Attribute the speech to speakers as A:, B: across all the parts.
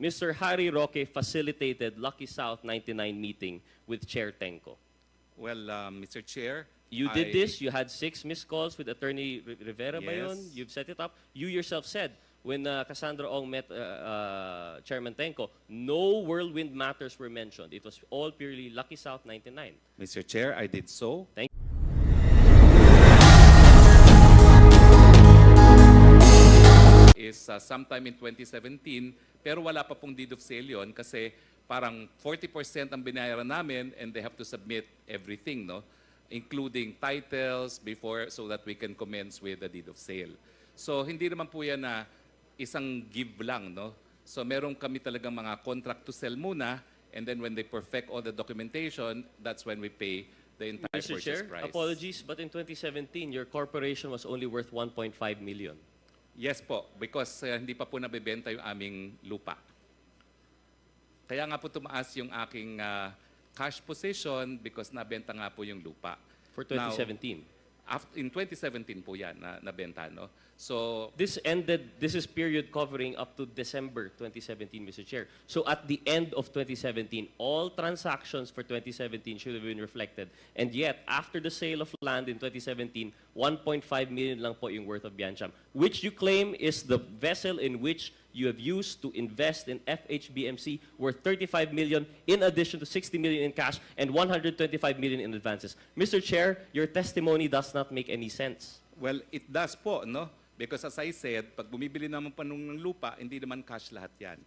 A: Mr. Harry Roque facilitated Lucky South 99 meeting with Chair Tenko.
B: Well, Mr. Chair,
A: You did this. You had 6 missed calls with Attorney Rivera ba yun?
B: Yes.
A: You've set it up. You yourself said when Cassandra Ong met Chairman Tenko, no whirlwind matters were mentioned. It was all purely Lucky South 99.
B: Mr. Chair, I did so.
A: Thank
B: Is sometime in 2017, pero wala pa pong deed of sale yun kasi parang 40% ang binayaran namin and they have to submit everything, no? Including titles before so that we can commence with the deed of sale. So hindi naman po yan na isang give lang, no? So meron kami talagang mga contract to sell muna and then when they perfect all the documentation, that's when we pay the entire
A: Mr.
B: purchase
A: Chair,
B: price.
A: apologies, but in 2017, your corporation was only worth 1.5 million.
B: Yes po, because hindi pa po nabebenta yung aming lupa. Kaya nga po tumaas yung aking cash position because nabenta nga po yung lupa.
A: For 2017.
B: In 2017 po yan na nabenta, no? So,
A: This is period covering up to December 2017, Mr. Chair. So at the end of 2017, all transactions for 2017 should have been reflected. And yet, after the sale of land in 2017, 1.5 million lang po yung worth of Biancham, which you claim is the vessel in which you have used to invest in FHBMC worth 35 million in addition to 60 million in cash and 125 million in advances. Mr. Chair, your testimony does not make any sense.
B: well, it does po, no? Because as I said, pag bumibili naman pa ng lupa, hindi naman cash lahat yan.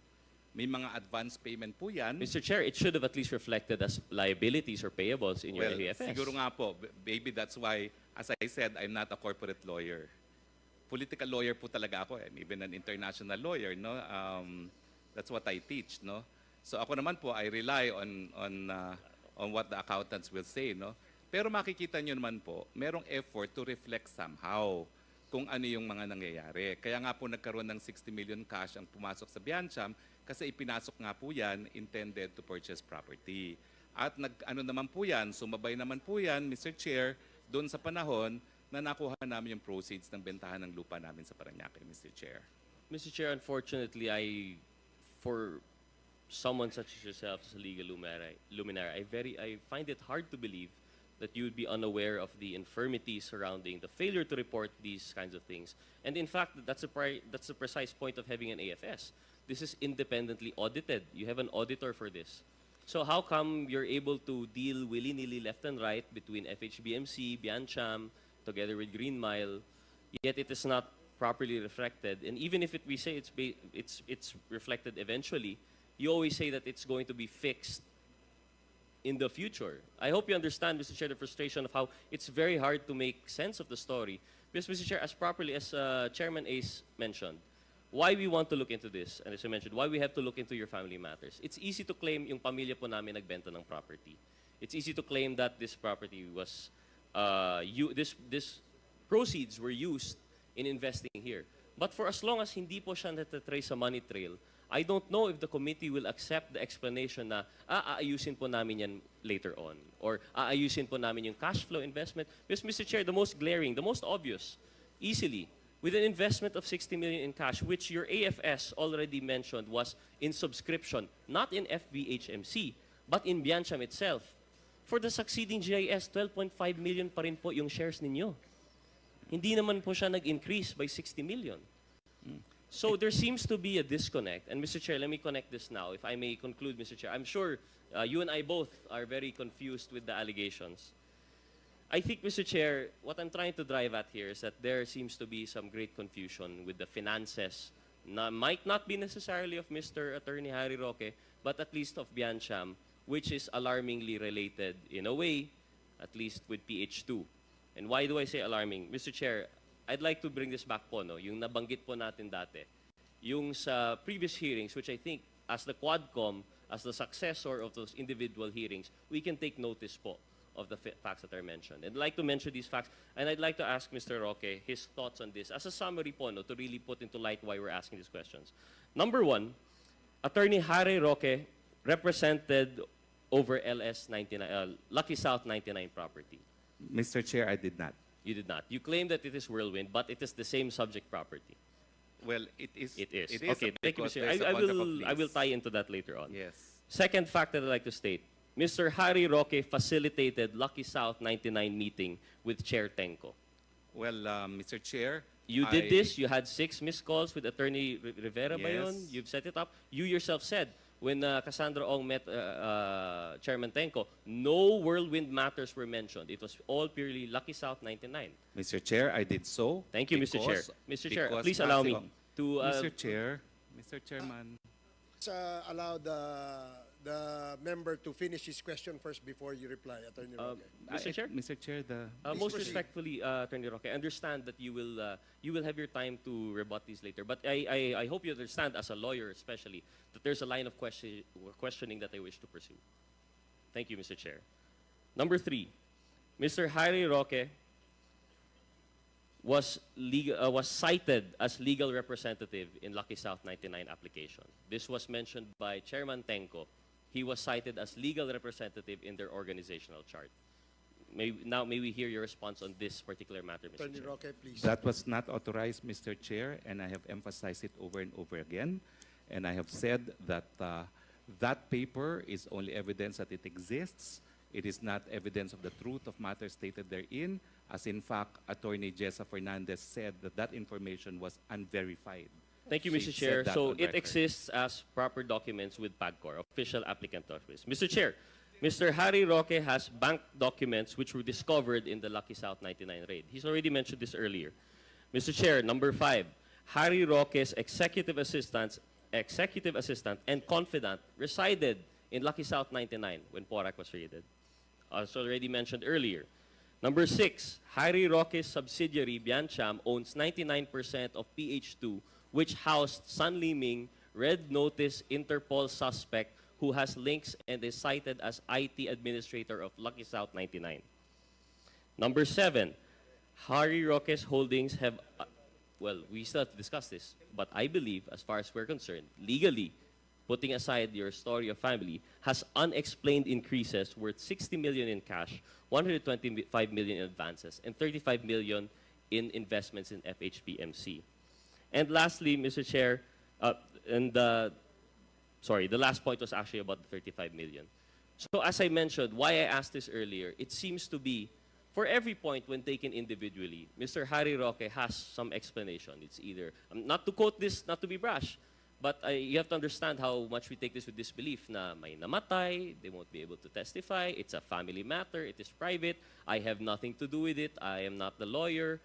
B: May mga advance payment po yan.
A: Mr. Chair, it should have at least reflected as liabilities or payables in your
B: Well,
A: AFS.
B: siguro nga po, maybe that's why, as I said, I'm not a corporate lawyer. Political lawyer po talaga ako, and even an international lawyer, no? That's what I teach, no? So ako naman po, I rely on what the accountants will say, no? Pero makikita nyo naman po, merong effort to reflect somehow kung ano yung mga nangyayari. Kaya nga po nagkaroon ng 60 million cash ang pumasok sa Biancham kasi ipinasok nga po yan intended to purchase property. At ano naman po yan, sumabay naman po yan, Mr. Chair, doon sa panahon na nakuha namin yung proceeds ng bentahan ng lupa namin sa Parañaque, Mr. Chair.
A: Mr. Chair, unfortunately, for someone such as yourself as a legal luminary, I find it hard to believe that you would be unaware of the infirmities surrounding the failure to report these kinds of things. And in fact, that's the precise point of having an AFS. This is independently audited. You have an auditor for this. So how come you're able to deal willy-nilly left and right between FHBMC, Biancham, together with Green Mile, yet it is not properly reflected? And even if we say it's reflected eventually, you always say that it's going to be fixed in the future. I hope you understand, Mr. Chair, the frustration of how it's very hard to make sense of the story. Because, Mr. Chair, as properly as Chairman Ace mentioned, why we want to look into this, and as I mentioned, why we have to look into your family matters. It's easy to claim yung pamilya po namin nagbenta ng property. It's easy to claim that this property was, this proceeds were used in investing here. But for as long as hindi po siya natatrace sa money trail, I don't know if the committee will accept the explanation na aayusin po namin yan later on or aayusin po namin yung cash flow investment. Because, Mr. Chair, the most glaring, the most obvious, easily, with an investment of 60 million in cash, which your AFS already mentioned was in subscription, not in FBHMC, but in Biancham itself. For the succeeding GIS, 12.5 million pa rin po yung shares ninyo. Hindi naman po siya nag-increase by 60 million. So there seems to be a disconnect. And Mr. Chair, let me connect this now. If I may conclude, Mr. Chair, I'm sure you and I both are very confused with the allegations. I think, Mr. Chair, what I'm trying to drive at here is that there seems to be some great confusion with the finances. Might not be necessarily of Mr. Attorney Harry Roque, but at least of Biancham, which is alarmingly related in a way, at least with PH2. And why do I say alarming? Mr. Chair, I'd like to bring this back po, no? Yung nabanggit po natin dati. Yung sa previous hearings, which I think as the Quadcom, as the successor of those individual hearings, we can take notice po of the facts that are mentioned. And I'd like to mention these facts, and I'd like to ask Mr. Roque his thoughts on this as a summary po, no, to really put into light why we're asking these questions. Number one, Attorney Harry Roque represented over Lucky South 99 property.
B: Mr. Chair, I did not.
A: You did not. You claim that it is Whirlwind, but it is the same subject property.
B: Well, it is.
A: It is.
B: It is
A: Okay, thank you,
B: because
A: Mr.
B: there's a
A: I
B: conflict of
A: will I will
B: lease.
A: tie into that later on.
B: Yes.
A: Second fact that I'd like to state, Mr. Harry Roque facilitated Lucky South 99 meeting with Chair Tenko.
B: Well, Mr. Chair,
A: You did this. You had 6 missed calls with Attorney Rivera ba yun?
B: Yes.
A: You've set it up. You yourself said when Cassandra Ong met Chairman Tenko, no whirlwind matters were mentioned. It was all purely Lucky South 99.
B: Mr. Chair, I did so.
A: Thank you, Mr. Chair.
B: because-
A: Mr. Chair,
B: because
A: please allow me
B: kasi-
A: to...
B: Mr. Chair, Mr. Chairman.
C: Allow the member to finish his question first before you reply, Attorney Roque.
A: Mr. Chair?
B: Mr. Chair,
A: Most
C: proceed.
A: respectfully, Attorney Roque, I understand that you will have your time to rebut these later. But I hope you understand, as a lawyer especially, that there's a line of questioning that I wish to pursue. Thank you, Mr. Chair. Number 3, Mr. Harry Roque was cited as legal representative in Lucky South 99 application. This was mentioned by Chairman Tenko. He was cited as legal representative in their organizational chart. May we hear your response on this particular matter, Mr.
C: Attorney
A: Chair?
C: Roque, please.
B: That was not authorized, Mr. Chair, and I have emphasized it over and over again. And I have said that that paper is only evidence that it exists. It is not evidence of the truth of matters stated therein, as in fact, Attorney Jessa Fernandez said that that information was unverified.
A: Thank you,
B: She
A: Mr. Chair.
B: said that
A: So
B: on
A: it
B: record.
A: exists as proper documents with PAGCOR, official applicant office. Mr. Chair, Mr. Harry Roque has bank documents which were discovered in the Lucky South 99 raid. He's already mentioned this earlier. Mr. Chair, number 5, Harry Roque's executive assistant and confidant resided in Lucky South 99 when PORAC was raided. As already mentioned earlier. Number 6, Harry Roque's subsidiary, Biancham, owns 99% of PH2, which housed San Liming, Red Notice Interpol suspect who has links and is cited as IT administrator of Lucky South 99. Number 7, Harry Roque's holdings have, well, we still have to discuss this, but I believe, as far as we're concerned, legally, putting aside your story of family, has unexplained increases worth 60 million in cash, 125 million in advances, and 35 million in investments in FHPMC. And lastly, Mr. Chair, the last point was actually about the 35 million. So as I mentioned, why I asked this earlier, it seems to be, for every point when taken individually, Mr. Harry Roque has some explanation. It's either, not to quote this, not to be brash, but you have to understand how much we take this with disbelief na may namatay, they won't be able to testify, it's a family matter, it is private, I have nothing to do with it, I am not the lawyer.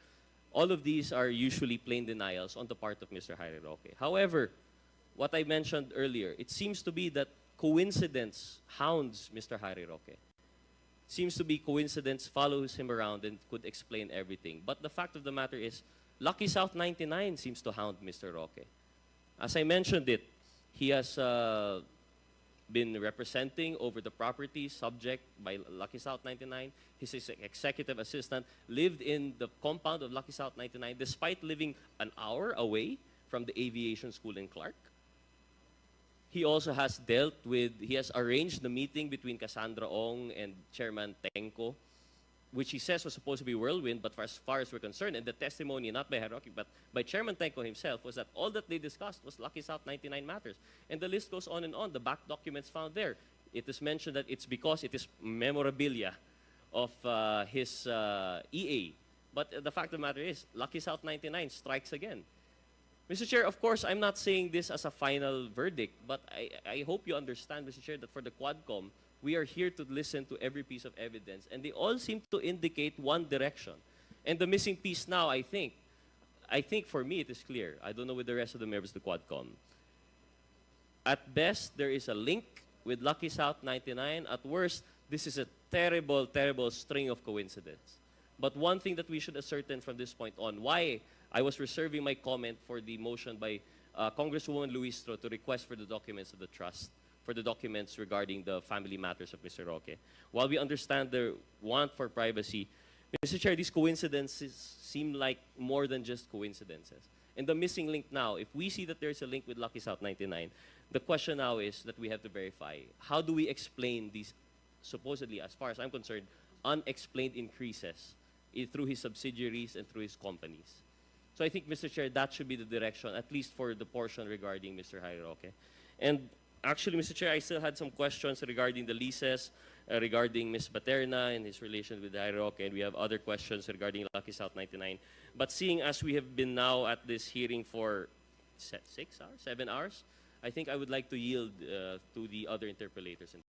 A: All of these are usually plain denials on the part of Mr. Harry Roque. However, what I mentioned earlier, it seems to be that coincidence hounds Mr. Harry Roque. Seems to be coincidence follows him around and could explain everything. But the fact of the matter is, Lucky South 99 seems to hound Mr. Roque. As I mentioned it, he has been representing over the property subject by Lucky South 99. His executive assistant lived in the compound of Lucky South 99 despite living an hour away from the aviation school in Clark. He also has he has arranged the meeting between Cassandra Ong and Chairman Tenko, which he says was supposed to be whirlwind, but as far as we're concerned, and the testimony not by Harry Roque, but by Chairman Tenko himself, was that all that they discussed was Lucky South 99 matters. And the list goes on and on, the back documents found there. It is mentioned that it's because it is memorabilia of his EA. But the fact of the matter is, Lucky South 99 strikes again. Mr. Chair, of course, I'm not saying this as a final verdict, but I hope you understand, Mr. Chair, that for the Quadcom, we are here to listen to every piece of evidence, and they all seem to indicate one direction. And the missing piece now, I think for me it is clear. I don't know with the rest of the members of the Quadcom. At best, there is a link with Lucky South 99. At worst, this is a terrible, terrible string of coincidence. But one thing that we should ascertain from this point on, why I was reserving my comment for the motion by Congresswoman Luistro to request for the documents of the trust, for the documents regarding the family matters of Mr. Roque. While we understand the want for privacy, Mr. Chair, these coincidences seem like more than just coincidences. And the missing link now, if we see that there's a link with Lucky South 99, the question now is that we have to verify. How do we explain these supposedly, as far as I'm concerned, unexplained increases through his subsidiaries and through his companies? So So I think, Mr. Chair, that should be the direction, at least for the portion regarding Mr. Jairo Roque. And actually, Mr. Chair, I still had some questions regarding the leases, regarding Ms. Baterna and his relation with Jairo Roque, and we have other questions regarding Lucky South 99. But seeing as we have been now at this hearing for 6 hours, 7 hours, I think I would like to yield to the other interpellators.